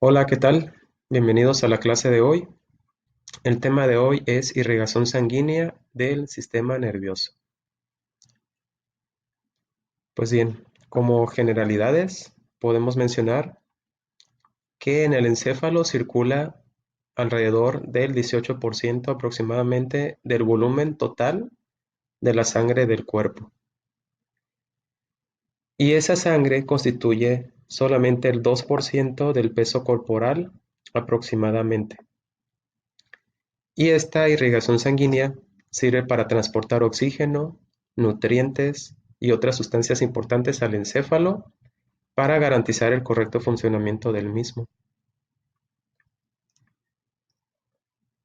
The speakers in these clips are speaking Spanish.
Hola, ¿qué tal? Bienvenidos a la clase de hoy. El tema de hoy es irrigación sanguínea del sistema nervioso. Pues bien, como generalidades, podemos mencionar que en el encéfalo circula alrededor del 18% aproximadamente del volumen total de la sangre del cuerpo. Y esa sangre constituye solamente el 2% del peso corporal aproximadamente. Y esta irrigación sanguínea sirve para transportar oxígeno, nutrientes y otras sustancias importantes al encéfalo para garantizar el correcto funcionamiento del mismo.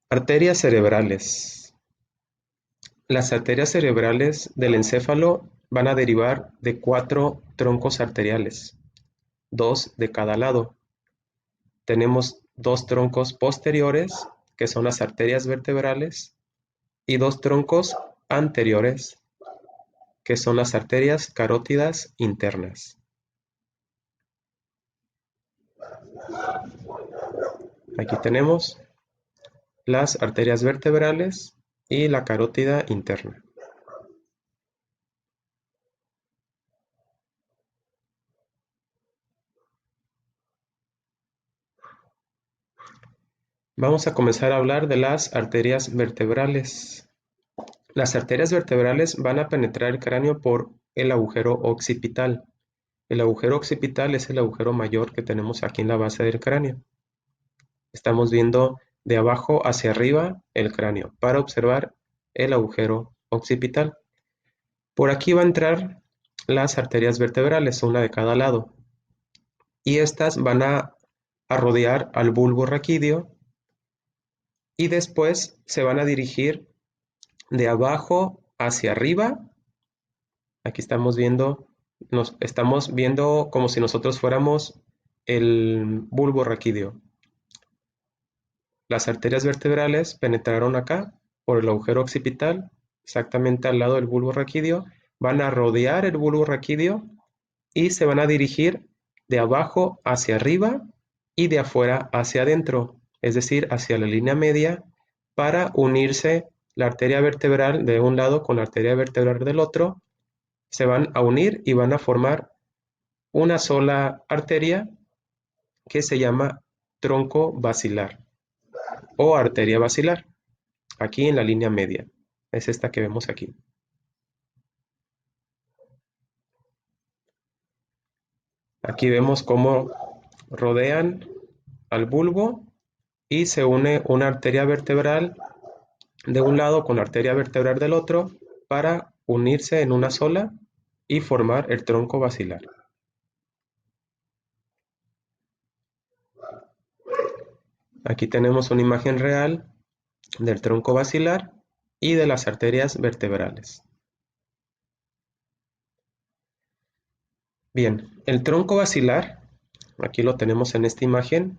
Arterias cerebrales. Las arterias cerebrales del encéfalo van a derivar de 4 troncos arteriales, 2 de cada lado. Tenemos 2 troncos posteriores, que son las arterias vertebrales, y 2 troncos anteriores, que son las arterias carótidas internas. Aquí tenemos las arterias vertebrales y la carótida interna. Vamos a comenzar a hablar de las arterias vertebrales. Las arterias vertebrales van a penetrar el cráneo por el agujero occipital. El agujero occipital es el agujero mayor que tenemos aquí en la base del cráneo. Estamos viendo de abajo hacia arriba el cráneo para observar el agujero occipital. Por aquí va a entrar las arterias vertebrales, una de cada lado, y estas van a rodear al bulbo raquídeo y después se van a dirigir de abajo hacia arriba. Aquí estamos viendo como si nosotros fuéramos el bulbo raquídeo. Las arterias vertebrales penetraron acá por el agujero occipital, exactamente al lado del bulbo raquídeo, van a rodear el bulbo raquídeo y se van a dirigir de abajo hacia arriba y de afuera hacia adentro, es decir, hacia la línea media, para unirse la arteria vertebral de un lado con la arteria vertebral del otro. Se van a unir y van a formar una sola arteria que se llama tronco basilar o arteria basilar, aquí en la línea media. Es esta que vemos aquí. Aquí vemos cómo rodean al bulbo y se une una arteria vertebral de un lado con la arteria vertebral del otro para unirse en una sola y formar el tronco basilar. Aquí tenemos una imagen real del tronco basilar y de las arterias vertebrales. Bien, el tronco basilar, aquí lo tenemos en esta imagen.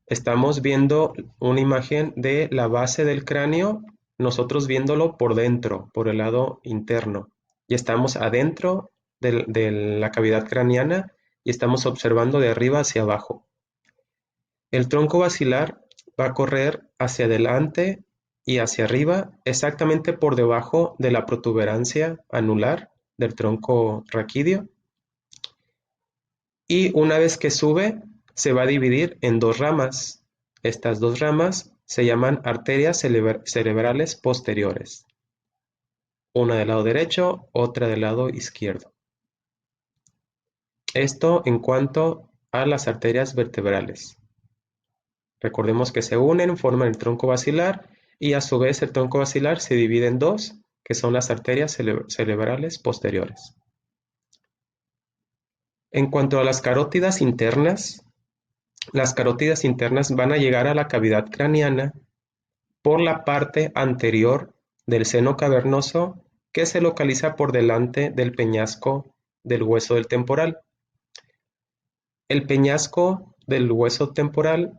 Estamos viendo una imagen de la base del cráneo, nosotros viéndolo por dentro, por el lado interno. Y estamos adentro de la cavidad craneana y estamos observando de arriba hacia abajo. El tronco basilar va a correr hacia adelante y hacia arriba, exactamente por debajo de la protuberancia anular del tronco raquídeo. Y una vez que sube, se va a dividir en 2 ramas. Estas 2 ramas se llaman arterias cerebrales posteriores. Una del lado derecho, otra del lado izquierdo. Esto en cuanto a las arterias vertebrales. Recordemos que se unen, forman el tronco basilar y a su vez el tronco basilar se divide en 2, que son las arterias cerebrales posteriores. En cuanto a las carótidas internas van a llegar a la cavidad craneana por la parte anterior del seno cavernoso que se localiza por delante del peñasco del hueso del temporal. El peñasco del hueso temporal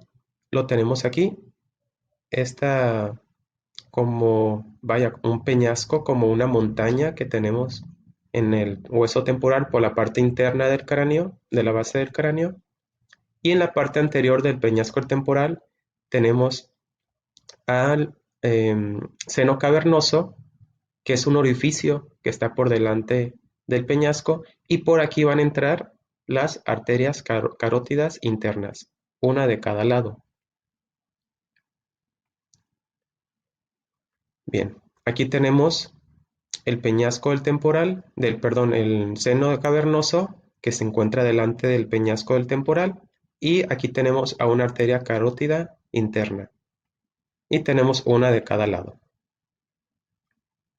lo tenemos aquí. Esta un peñasco, como una montaña que tenemos en el hueso temporal por la parte interna del cráneo, de la base del cráneo. Y en la parte anterior del peñasco temporal tenemos al seno cavernoso, que es un orificio que está por delante del peñasco, y por aquí van a entrar las arterias carótidas internas, una de cada lado. Bien, aquí tenemos el peñasco del temporal, perdón, el seno cavernoso que se encuentra delante del peñasco del temporal, y aquí tenemos a una arteria carótida interna, y tenemos una de cada lado.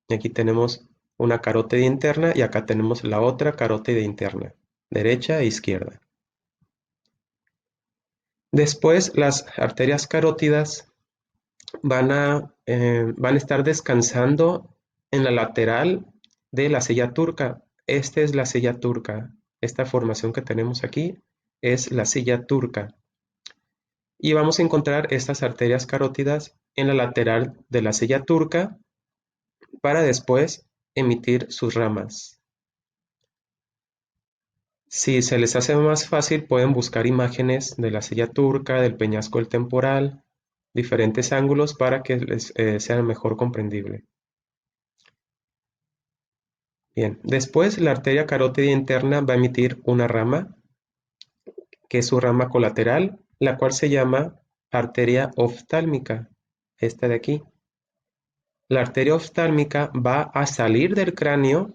Y aquí tenemos una carótida interna y acá tenemos la otra carótida interna, derecha e izquierda. Después las arterias carótidas van a estar descansando en la lateral de la silla turca. Esta es la silla turca. Esta formación que tenemos aquí es la silla turca. Y vamos a encontrar estas arterias carótidas en la lateral de la silla turca para después emitir sus ramas. Si se les hace más fácil, pueden buscar imágenes de la silla turca, del peñasco del temporal, diferentes ángulos para que les sea mejor comprendible. Bien, después la arteria carótida interna va a emitir una rama, que es su rama colateral, la cual se llama arteria oftálmica, esta de aquí. La arteria oftálmica va a salir del cráneo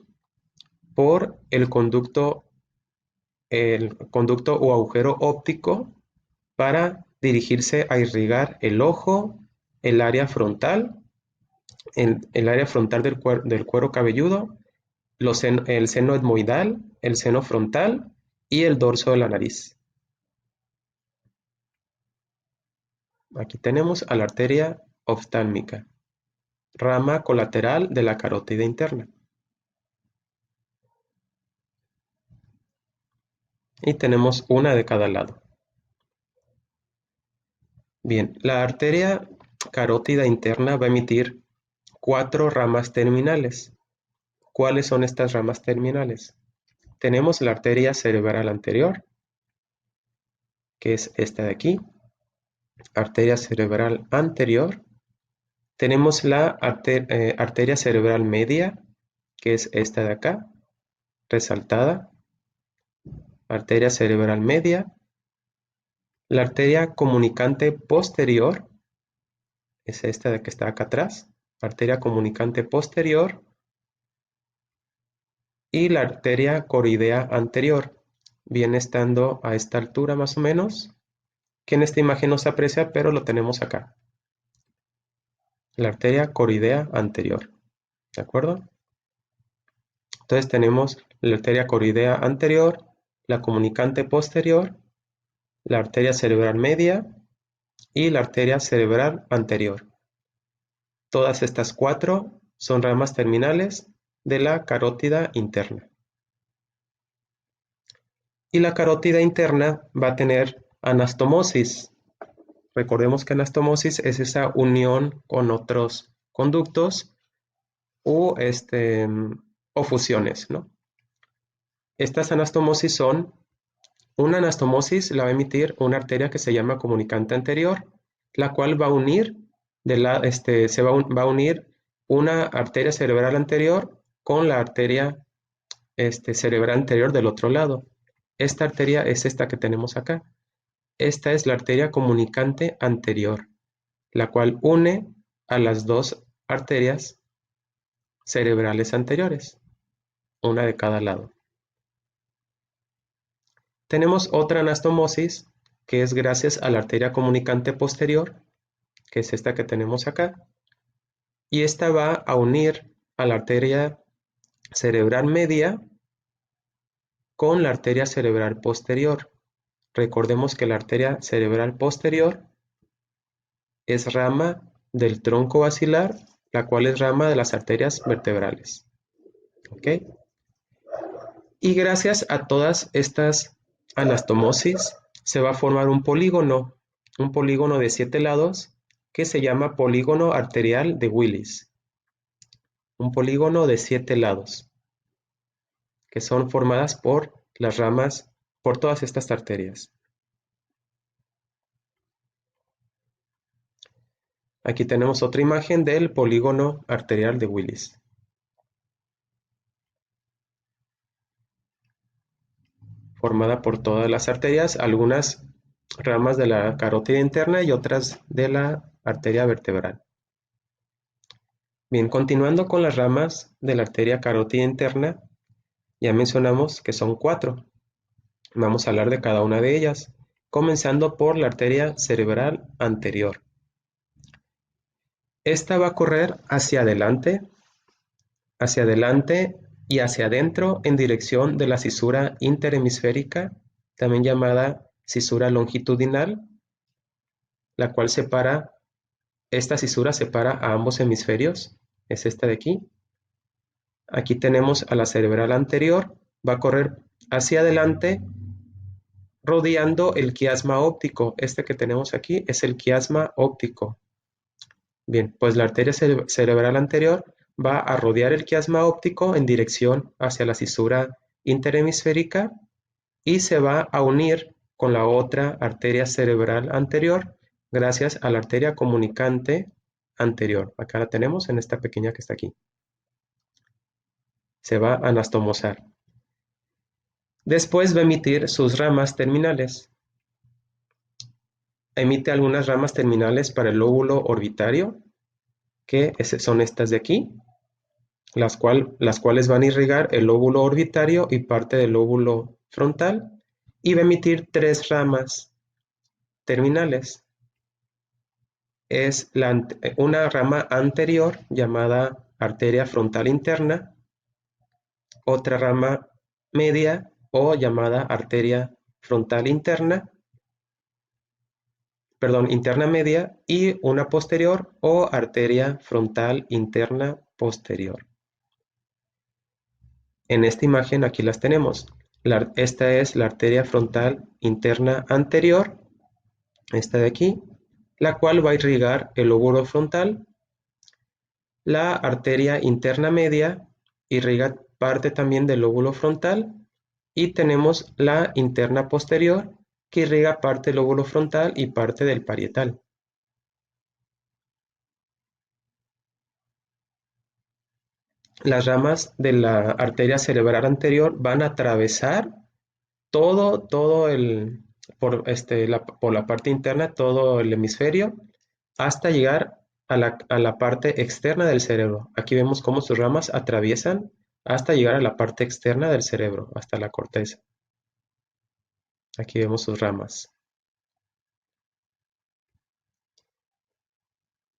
por el conducto o agujero óptico para dirigirse a irrigar el ojo, el área frontal, el área frontal del cuero cabelludo, el seno etmoidal, el seno frontal y el dorso de la nariz. Aquí tenemos a la arteria oftálmica, rama colateral de la carótida interna. Y tenemos una de cada lado. Bien, la arteria carótida interna va a emitir 4 ramas terminales. ¿Cuáles son estas ramas terminales? Tenemos la arteria cerebral anterior, que es esta de aquí, arteria cerebral anterior. Tenemos la arteria cerebral media, que es esta de acá, resaltada, arteria cerebral media. La arteria comunicante posterior, es esta de que está acá atrás, arteria comunicante posterior, y la arteria coroidea anterior, viene estando a esta altura más o menos, que en esta imagen no se aprecia, pero lo tenemos acá. La arteria coroidea anterior, ¿de acuerdo? Entonces tenemos la arteria coroidea anterior, la comunicante posterior, la arteria cerebral media y la arteria cerebral anterior. Todas estas 4 son ramas terminales de la carótida interna. Y la carótida interna va a tener anastomosis. Recordemos que anastomosis es esa unión con otros conductos o fusiones, ¿no? Estas anastomosis son, una anastomosis la va a emitir una arteria que se llama comunicante anterior, la cual va a unir, va a unir una arteria cerebral anterior con la arteria cerebral anterior del otro lado. Esta arteria es esta que tenemos acá. Esta es la arteria comunicante anterior, la cual une a las 2 arterias cerebrales anteriores, una de cada lado. Tenemos otra anastomosis que es gracias a la arteria comunicante posterior, que es esta que tenemos acá, y esta va a unir a la arteria cerebral media con la arteria cerebral posterior. Recordemos que la arteria cerebral posterior es rama del tronco basilar, la cual es rama de las arterias vertebrales. ¿Ok? Y gracias a todas estas anastomosis se va a formar un polígono de 7 lados que se llama polígono arterial de Willis. Un polígono de 7 lados que son formadas por las ramas, por todas estas arterias. Aquí tenemos otra imagen del polígono arterial de Willis. Formada por todas las arterias, algunas ramas de la carótida interna y otras de la arteria vertebral. Bien, continuando con las ramas de la arteria carótida interna, ya mencionamos que son 4. Vamos a hablar de cada una de ellas, comenzando por la arteria cerebral anterior. Esta va a correr hacia adelante y hacia adentro en dirección de la cisura interhemisférica, también llamada cisura longitudinal, la cual esta cisura separa a ambos hemisferios, es esta de aquí. Aquí tenemos a la cerebral anterior, va a correr hacia adelante rodeando el quiasma óptico. Este que tenemos aquí es el quiasma óptico. Bien, pues la arteria cerebral anterior va a rodear el quiasma óptico en dirección hacia la cisura interhemisférica y se va a unir con la otra arteria cerebral anterior gracias a la arteria comunicante anterior. Acá la tenemos en esta pequeña que está aquí. Se va a anastomosar. Después va a emitir sus ramas terminales. Emite algunas ramas terminales para el lóbulo orbitario, que son estas de aquí, las cuales van a irrigar el lóbulo orbitario y parte del lóbulo frontal, y va a emitir 3 ramas terminales. Es una rama anterior llamada arteria frontal interna, otra rama media o llamada arteria frontal interna, interna media, y una posterior o arteria frontal interna posterior. En esta imagen aquí las tenemos. Esta es la arteria frontal interna anterior, esta de aquí, la cual va a irrigar el lóbulo frontal. La arteria interna media irriga parte también del lóbulo frontal y tenemos la interna posterior que irriga parte del lóbulo frontal y parte del parietal. Las ramas de la arteria cerebral anterior van a atravesar todo por la parte interna, todo el hemisferio, hasta llegar a la parte externa del cerebro. Aquí vemos cómo sus ramas atraviesan hasta llegar a la parte externa del cerebro, hasta la corteza. Aquí vemos sus ramas.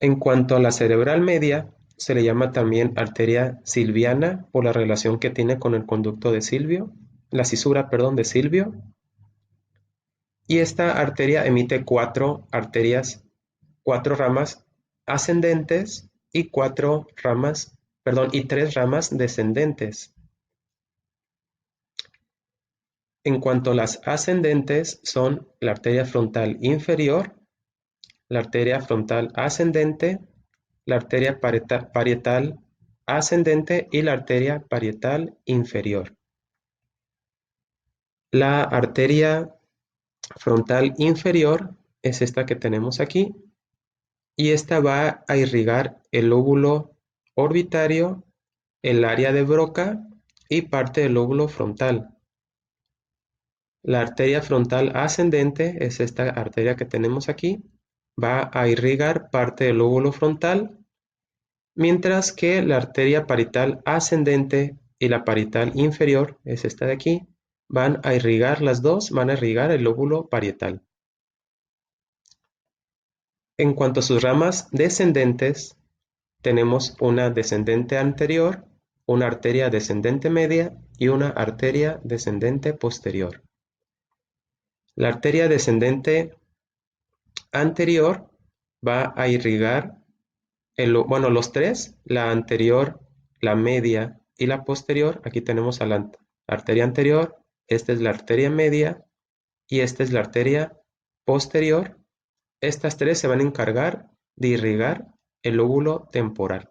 En cuanto a la cerebral media, se le llama también arteria silviana por la relación que tiene con el conducto de Silvio, la cisura, perdón, de Silvio. Y esta arteria emite 4 ramas ascendentes y 3 ramas descendentes. En cuanto a las ascendentes, son la arteria frontal inferior, la arteria frontal ascendente, la arteria parietal ascendente y la arteria parietal inferior. La arteria frontal inferior es esta que tenemos aquí, y esta va a irrigar el lóbulo orbitario, el área de Broca y parte del lóbulo frontal. La arteria frontal ascendente es esta arteria que tenemos aquí, va a irrigar parte del lóbulo frontal, mientras que la arteria parietal ascendente y la parietal inferior, es esta de aquí, van a irrigar el lóbulo parietal. En cuanto a sus ramas descendentes, tenemos una descendente anterior, una arteria descendente media y una arteria descendente posterior. La arteria descendente anterior va a irrigar los 3, la anterior, la media y la posterior. Aquí tenemos a la arteria anterior, esta es la arteria media y esta es la arteria posterior. Estas 3 se van a encargar de irrigar el lóbulo temporal.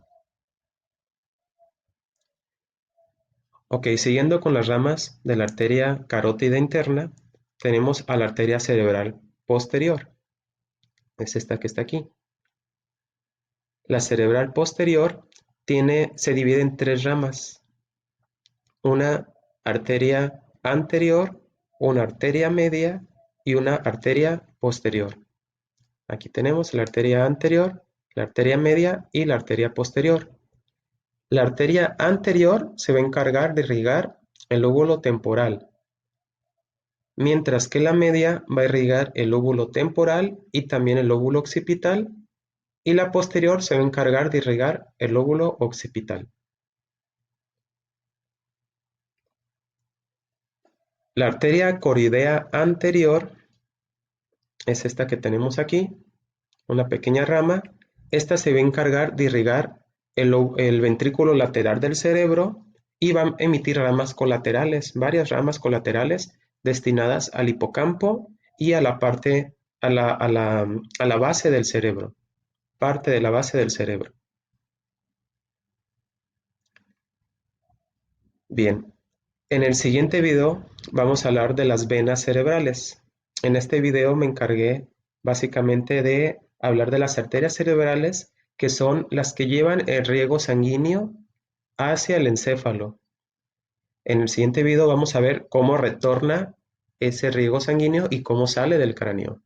Ok, siguiendo con las ramas de la arteria carótida interna, tenemos a la arteria cerebral posterior. Es esta que está aquí. La cerebral posterior se divide en tres ramas: una arteria anterior, una arteria media y una arteria posterior. Aquí tenemos la arteria anterior, la arteria media y la arteria posterior. La arteria anterior se va a encargar de irrigar el lóbulo temporal, mientras que la media va a irrigar el lóbulo temporal y también el lóbulo occipital, y la posterior se va a encargar de irrigar el lóbulo occipital. La arteria coroidea anterior es esta que tenemos aquí, una pequeña rama. Esta se va a encargar de irrigar el ventrículo lateral del cerebro y va a emitir ramas colaterales, varias ramas colaterales destinadas al hipocampo y a la parte, a la base del cerebro, parte de la base del cerebro. Bien, en el siguiente video vamos a hablar de las venas cerebrales. En este video me encargué básicamente de hablar de las arterias cerebrales, que son las que llevan el riego sanguíneo hacia el encéfalo. En el siguiente video vamos a ver cómo retorna ese riego sanguíneo y cómo sale del cráneo.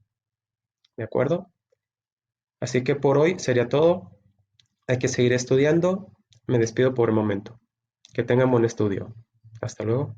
¿De acuerdo? Así que por hoy sería todo. Hay que seguir estudiando. Me despido por el momento. Que tengan buen estudio. Hasta luego.